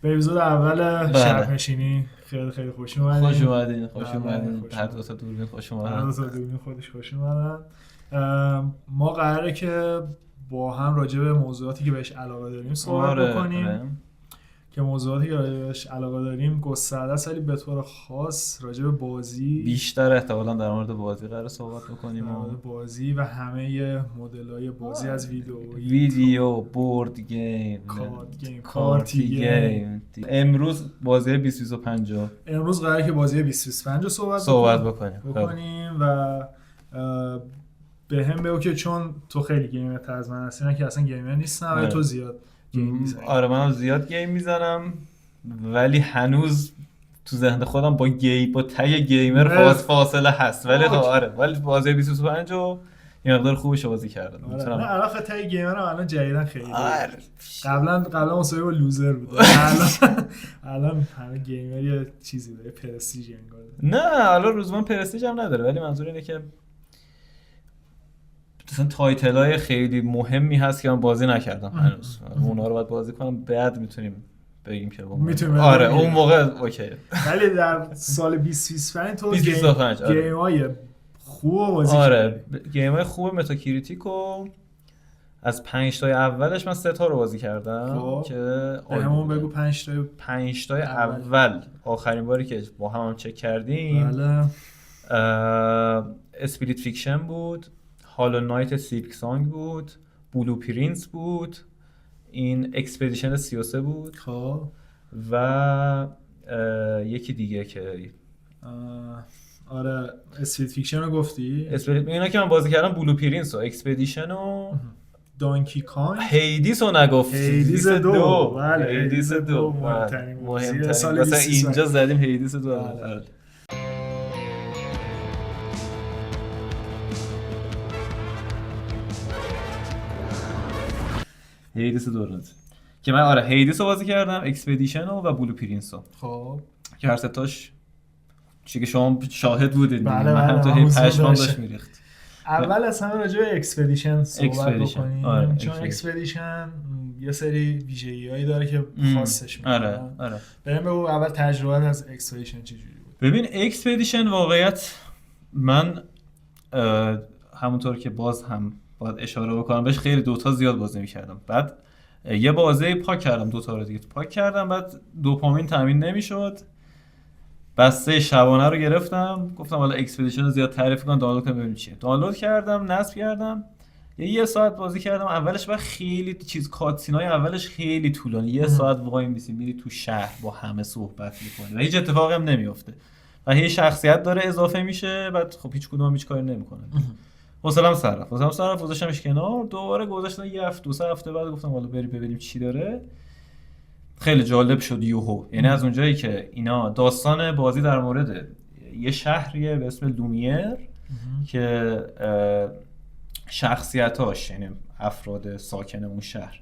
به اپیزود اول بله. شب نشینی خیلی خیلی خوش اومدین. خوش اومدین. هر دو تا دوربین خوش اومدن. هر دو تا دوربین خودش خوش اومدن. ما قراره که با هم راجع به موضوعاتی که بهش علاقه داریم صحبت بکنیم. که موضوعاتی که بهش علاقه داریم گسترده است، ولی به طور خاص راجع به بازی بیشتر احتمالاً در مورد بازی قراره صحبت بکنیم. در مورد بازی و همه مدل‌های بازی از ویدیو، بورد گیم، کارتی گیم. امروز بازی 2025 امروز قراره که بازی 2025 رو صحبت بکنیم و به هم بگو که چون تو خیلی گیمر تر از من هستی، نه که اصلا گیمر نیستم ولی تو زیاد گیم میزنی. آره منم زیاد گیم میزنم ولی هنوز تو ذهن خودم با تگ گیمر فاصله هست، ولی خب آره ولی بازی 2025 رو یه مقدار خوبش بازی کردم. نه علاوه تگ گیمر هم الان جدیدن خیلی قبلا مسابقه با لوزر بود. الان همه گیمر یه چیزی داره، پرستیژ انگار. نه الان روزمان پرستیژ هم نداره، ولی منظور اینه که مثلا تایتلای خیلی مهمی هست که من بازی نکردم هنوز. اونا رو باید بازی کنم بعد میتونیم بگیم که آره اون موقع اوکی. ولی در سال 2025 تو 2025 گیم‌های خوب بازی آره گیم‌های خوب متاکریتیکو از 5 تای اولش من 3 تا رو بازی کردم که همون بگو 5 تای اول آخرین باری که با هم چک کردیم. بله اسپریت فیکشن بود، هالو نایت سیلک سانگ بود، بلو پرینس بود، این اکسپدیشن 33 بود خب و یکی دیگه که آره اسپریت فیکشن رو گفتی. اینا که من بازی کردم بلو پرینس و اکسپدیشن و دانکی کانگ. هیدیس رو نگفتی. هیدیس 2 بله هیدیس 2 مهمترین سال اینجا زدیم هیدیس 2 بله. هیدیس دورات که من آره هیدیس رو بازی کردم، اکسپدیشن و بلو پرینس رو. خب که هر ستاش چی که شما شاهد بودید. بله من تو هی پشمام داشت میریخت. اول از همه راجع به اکسپدیشن صحبت بکنیم. آره. چون اکسپدیشن یه سری ویژگی‌هایی داره که خاصش میکنه. آره. بریم بگو اول تجربه از اکسپدیشن چجوری بود. ببین اکسپدیشن واقعیت من همونطور که باز هم باید اشاره بکنم بهش خیلی دوتا زیاد بازی می‌کردم. بعد یه بازی پاک کردم، دوتا رو دیگه پاک کردم، بعد دوپامین تامین نمی‌شد. بسته شبانه رو گرفتم، گفتم حالا اکسپدیشن رو زیاد تعریف کنم، دانلود کنم ببینیم چیه. دانلود کردم، نصب کردم. یه ساعت بازی کردم. اولش با خیلی چیز کاتسینای اولش خیلی طولانی. یه ساعت وای میسی میری تو شهر با همه صحبت می‌کنی و هیچ اتفاقی هم نمی‌افته. و هی شخصیت داره اضافه میشه، بعد خب هیچ کدوم هیچ کاری نمی‌کنه. حوصله‌ام سر رفت، گذاشتمش کنار. دوباره گذاشتم یه هفته دو سه هفته بعد گفتم حالا بریم ببینیم چی داره. خیلی جالب شد یوهو. یعنی از اونجایی که اینا داستان بازی در مورد یه شهریه به اسم لومیر که شخصیتاش یعنی افراد ساکن اون شهر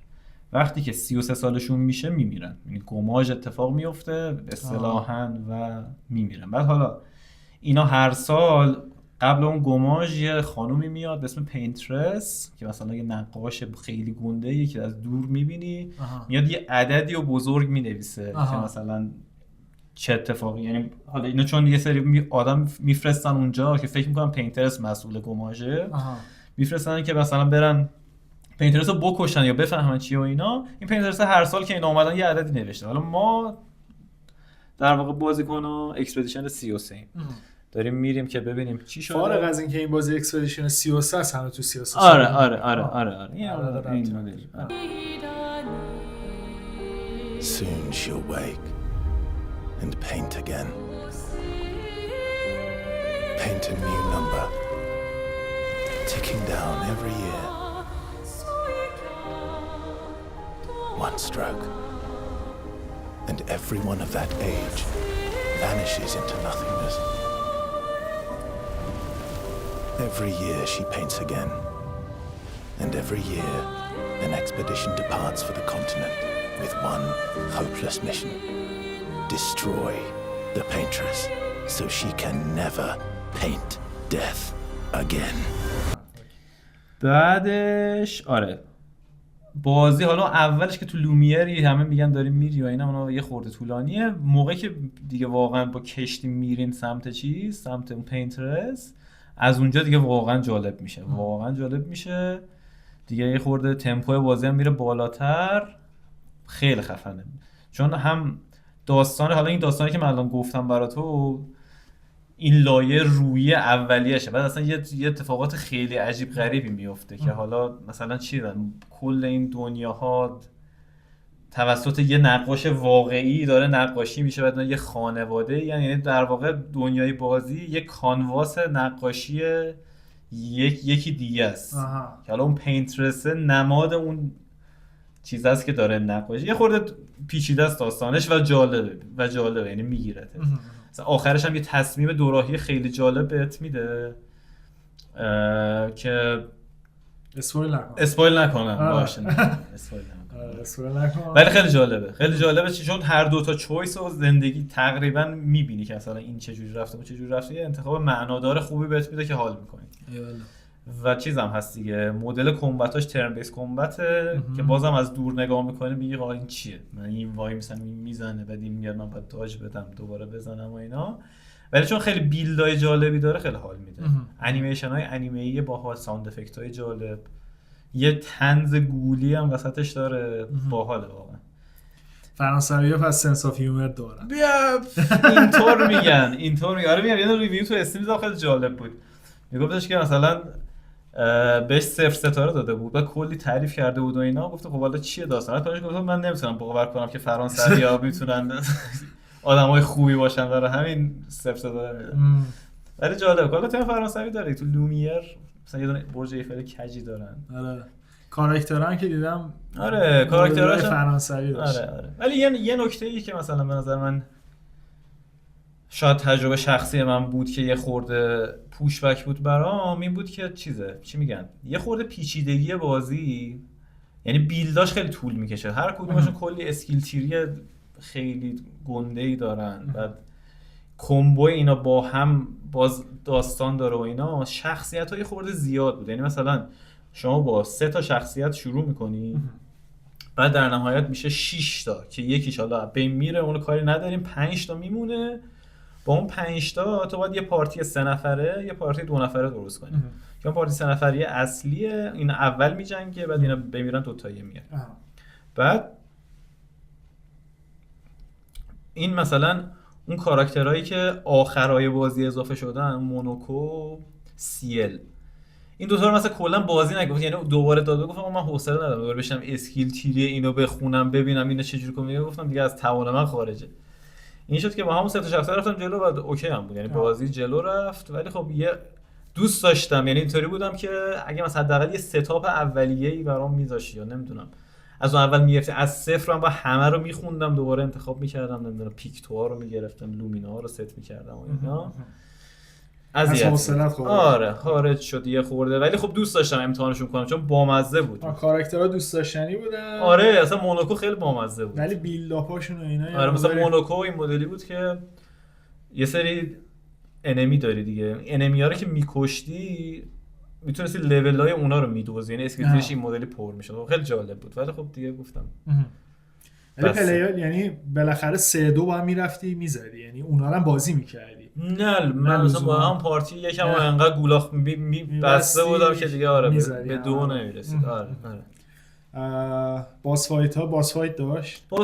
وقتی که 33 سالشون میشه میمیرن، یعنی گماژ اتفاق میفته اصطلاحاً و میمیرن. بعد حالا اینا هر سال قبل اون گماژ یه خانومی میاد به اسم پینترس که مثلا یه نقاش خیلی گنده‌ای که از دور میبینی میاد یه عددی رو بزرگ مینویسه که مثلا چه اتفاقی، یعنی حالا اینا چون یه سری آدم میفرستن اونجا که فکر میکنم پینترس مسئول گماژه، میفرستن که مثلا برن پینترس رو بکشن یا بفهمن چیه و اینا. این پینترس هر سال که اینا اومدن یه عددی نوشته. حالا ما در واقع بازیکن اکسپدیشن 33 داریم میریم که ببینیم چی شده. فارغ از اینکه این بازی اکسپدیشن 33 است، همه تو 33. آره. این مدل. Soon she'll wake and paint again. Paint a new number, ticking down every year. One stroke, and everyone of that age vanishes into nothingness. Every year she paints again, and every year an expedition departs for the continent with one hopeless mission: destroy the paintress so she can never paint death again. بعدش آره بازی حالا اولش که تو لومیری همه میگن داریم میری و اینا، اونها یه خورده طولانیه. موقعی که دیگه واقعا با کشتی میرین سمت اون پینترس، از اونجا دیگه واقعا جالب میشه دیگه. یه خورده تمپو بازی هم میره بالاتر، خیلی خفنه. چون هم داستان، حالا این داستانی که من الان گفتم برای تو، این لایه رویی اولیه‌شه، بعد اصلا یه اتفاقات خیلی عجیب غریبی میفته که حالا مثلا چی دارن، کل این دنیاها توسط یه نقاش واقعی داره نقاشی میشه، بعد یه خانواده، یعنی در واقع دنیای بازی یه کانواس نقاشی یکی دیگه است که حالا اون پینترسه نماد اون چیز است که داره نقاشی. یه خورده پیچیده است داستانش و جالبه یعنی میگیرته. مثلا آخرش هم یه تصمیم دوراهی خیلی جالب بهت میده که اسپویل نکنم باشه اسپویل نکنم، ولی خیلی جالبه چون هر دوتا چویس و زندگی تقریبا میبینی که مثلا این چجوری رفته و چجوری رفته، یه انتخاب معنادار خوبی بهت میده که حال میکنی. و چیزم هست دیگه، مدل کمباتاش ترن بیس کمباته که بازم از دور نگاه میکنه میگی آقا این چیه، من این وای مثلا میزنه بعد این میاد من باید داج بدم دوباره بزنم و اینا، ولی چون خیلی بیلدای جالبی داره خیلی حال میده. انیمیشن های انیمه‌ای باحال، ساوند افکت های جالب، یه طنز گولی هم وسطش داره، باحاله واقعا. فرانسوی‌ها پس سنس اف هیومر دارن. اینطور میگن. آره میگم یه ریویو تو استیم دیدم خیلی جالب بود. میگفتش که مثلا بهش 0 ستاره داده بود و کلی تعریف کرده بود و اینا، گفت خب حالا چیه داستان؟ بعدش گفتم من نمیتونم باور کنم که فرانسوی‌ها میتونن آدمای خوبی باشن، برای همین 0 ستاره میدم. ولی جالب، حالا تیم فرانسوی داره تو لومیر مثلا یه دونه برج ایفل کجی دارن. آره کاراکتران که دیدم، آره کاراکتراش فرانسوی داشت. آره ولی یه نکته‌ای که مثلا به نظر من شاید تجربه شخصی من بود که یه خورده پوش بک بود برام، این بود که چی میگن، یه خورده پیچیدگی بازی، یعنی بیلداش خیلی طول میکشه، هر کدومشون کلی اسکیل تیری خیلی گنده‌ای دارن، بعد کمبو اینا با هم باز داستان داره و اینا، شخصیت‌ها یه خورده زیاد بود. یعنی مثلا شما با 3 تا شخصیت شروع می‌کنی، بعد در نهایت میشه 6 تا که یکیش حالا بین میره، اون کاری نداریم، 5 تا میمونه. با اون 5 تا تو باید یه پارتی 3 نفره یه پارتی 2 نفره درست کنی، که اون پارتی 3 نفره اصلیه، این اول میجنگه، بعد اینا بمیرن 2 تایی میاد. بعد این مثلا اون کاراکترهایی که آخرای بازی اضافه شدن، مونوکو، سیل، این دوتا رو مثلا کلا بازی نگفت، یعنی دوباره داد گفتم من حوصله ندارم دوباره بشم اسکیل تیری اینو بخونم ببینم اینا چجوری کنم، گفتم دیگه از توان من خارجه. این شد که با همون 3 تا شخصیت رفتم جلو، بعد اوکی هم بود، یعنی بازی جلو رفت. ولی خب یه دوست داشتم، یعنی اینطوری بودم که اگه مثلا حداقل یه ستاپ اولیه‌ای برام میذاشی، یا نمیدونم از اون اول میگرفتی، از صفر من با همه رو میخوندم دوباره انتخاب میکردم، نمیدونم پیکتوها رو میگرفتم، لومینا ها رو ست میکردم و اینا، از حوصله‌ات خارج شد یه خورده. ولی خب دوست داشتم امتحانشون کنم چون بامزه بود، کاراکترها دوست داشتنی بودن. آره اصلا مونوکو خیلی بامزه بود، ولی بیلداپاشون و اینا، آره مثلا مونوکو این مدلی بود که یه سری انمی داری دیگه، انمی ها رو که میکشتی میتونستی لول های اونا رو میدوزی، یعنی اسکیلش این مدلی پر میشد، خیلی جالب بود. ولی خب دیگه گفتم ولی پلیر یعنی بالاخره 3-2 با هم میرفتی میزدی، یعنی اونا رو هم بازی میکردی. نه من مثلا با هم پارتی یکم انقدر گولاخ بسته بودم که دیگه آره به 2 نمیرسید. آره باس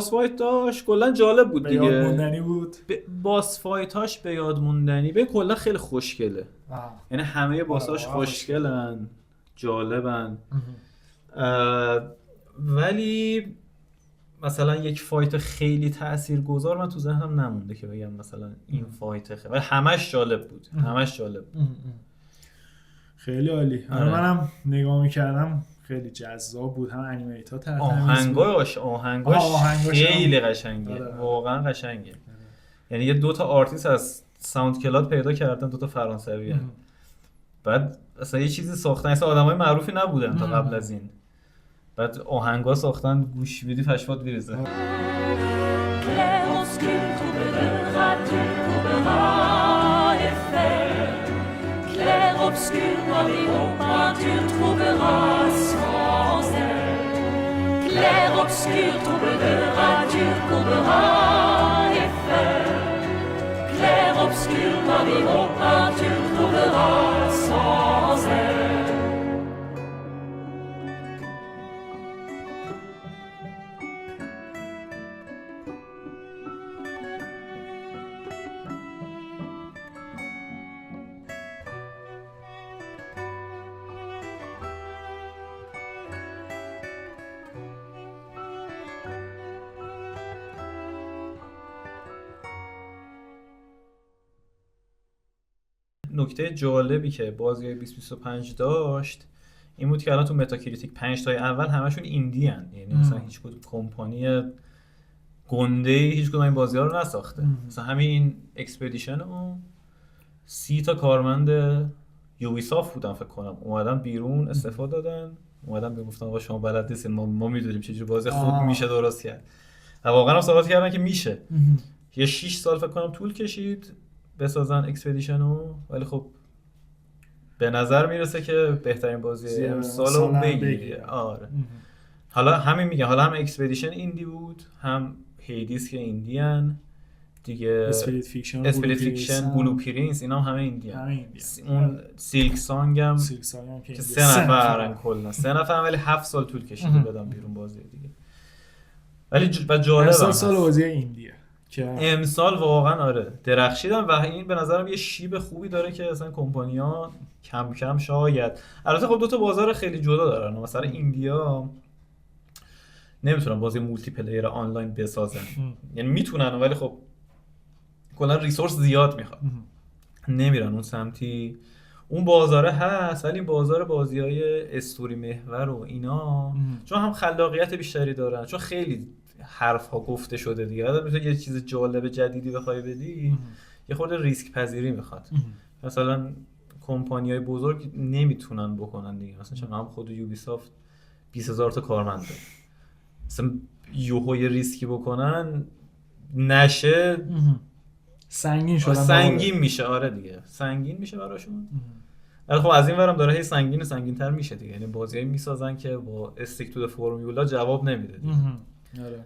فایت داشت کلا جالب بود دیگه، به یاد موندنی بود. باس فایتاش به یاد موندنی، به کلا خیلی خوشگله، یعنی همه باساش خوشگلن، جالبن. ولی مثلا یک فایت خیلی تاثیرگذار من تو ذهنم نمونده که بگم مثلا این فایت خیلی، ولی همش جالب بود. خیلی عالی. منم نگاه می‌کردم خیلی جذاب بود، هم انیمیتا آهنگاش خیلی قشنگه، واقعا قشنگه. یعنی یه 2 تا آرتیست از ساوند کلاد پیدا کردن، 2 تا فرانسوی هستن، بعد اصلا یه چیزی ساختن، اصلا آدمای معروفی نبودن تا قبل از این، بعد آهنگا ساختن، گوش بدی پشمات میریزه. Obscur, dans les hauts pins, tu trouveras sans elle obscur troublera, dur courbera et fleur. Clair obscur pavillon, peinture trouvera sans heure. نکته جالبی که بازی 2025 داشت این بود که الان تو متاکریتیک 5 تای اول همشون ایندی ان، یعنی مثلا هیچ کدوم کمپانی گنده هیچ کدوم این بازی‌ها رو نساخته. مثلا همین اکسپدیشن و 30 تا کارمند یوبیسافت بودن فکر کنم اومدن بیرون استفاده دادن، اومدن میگفتن آقا شما بلد نیستین، ما میدونیم چه جوری بازی خوب میشه درست کرد. و واقعا هم ثابت کردن که میشه. یه 6 سال فکر کنم طول کشید بسازن اکسپدیشنو، ولی خب به نظر میرسه که بهترین بازی امسالو بگیره. آره. حالا همین میگم، حالا هم اکسپدیشن ایندی بود، هم هیدیس که ایندیان دیگه، اسپریت فیکشن، بلو پرینس، اینا هم همه ایندیان. اون سیلک سانگ هم که 3 نفرن کلا، 3 نفر، ولی 7 سال طول کشیده بدن بیرون بازی دیگه. ولی جالبه سال بازی ایندیه که امسال واقعا آره درخشیدن و این به نظرم یه شیب خوبی داره که اصلا کمپانی‌ها کم کم شاید، البته خب دو تا بازار خیلی جدا دارن، مثلا ایندیا نمیتونن بازی مولتی پلیر آنلاین بسازن، یعنی میتونن ولی خب کلا ریسورس زیاد میخواد، نمیرن اون سمتی. اون بازاره هست ولی بازار بازی‌های استوری محور و اینا چون هم خلاقیت بیشتری دارن، چون خیلی حرف ها گفته شده دیگه، آدم میتونه یه چیز جالب جدیدی بخوای بدی یه خورده ریسک پذیری میخواد. مثلا کمپانی‌های بزرگ نمیتونن بکنن دیگه، مثلا چون هم خود یوبیسافت 20000 تا کارمند داره، مثلا یوهو یه ریسکی بکنن نشه سنگین شدن، سنگین میشه. آره دیگه سنگین میشه براشون. ولی خب از این ورم داره هی سنگین‌تر میشه دیگه، یعنی بازیایی میسازن که با استیک تو فرمولا جواب نمیده دیگه. آره.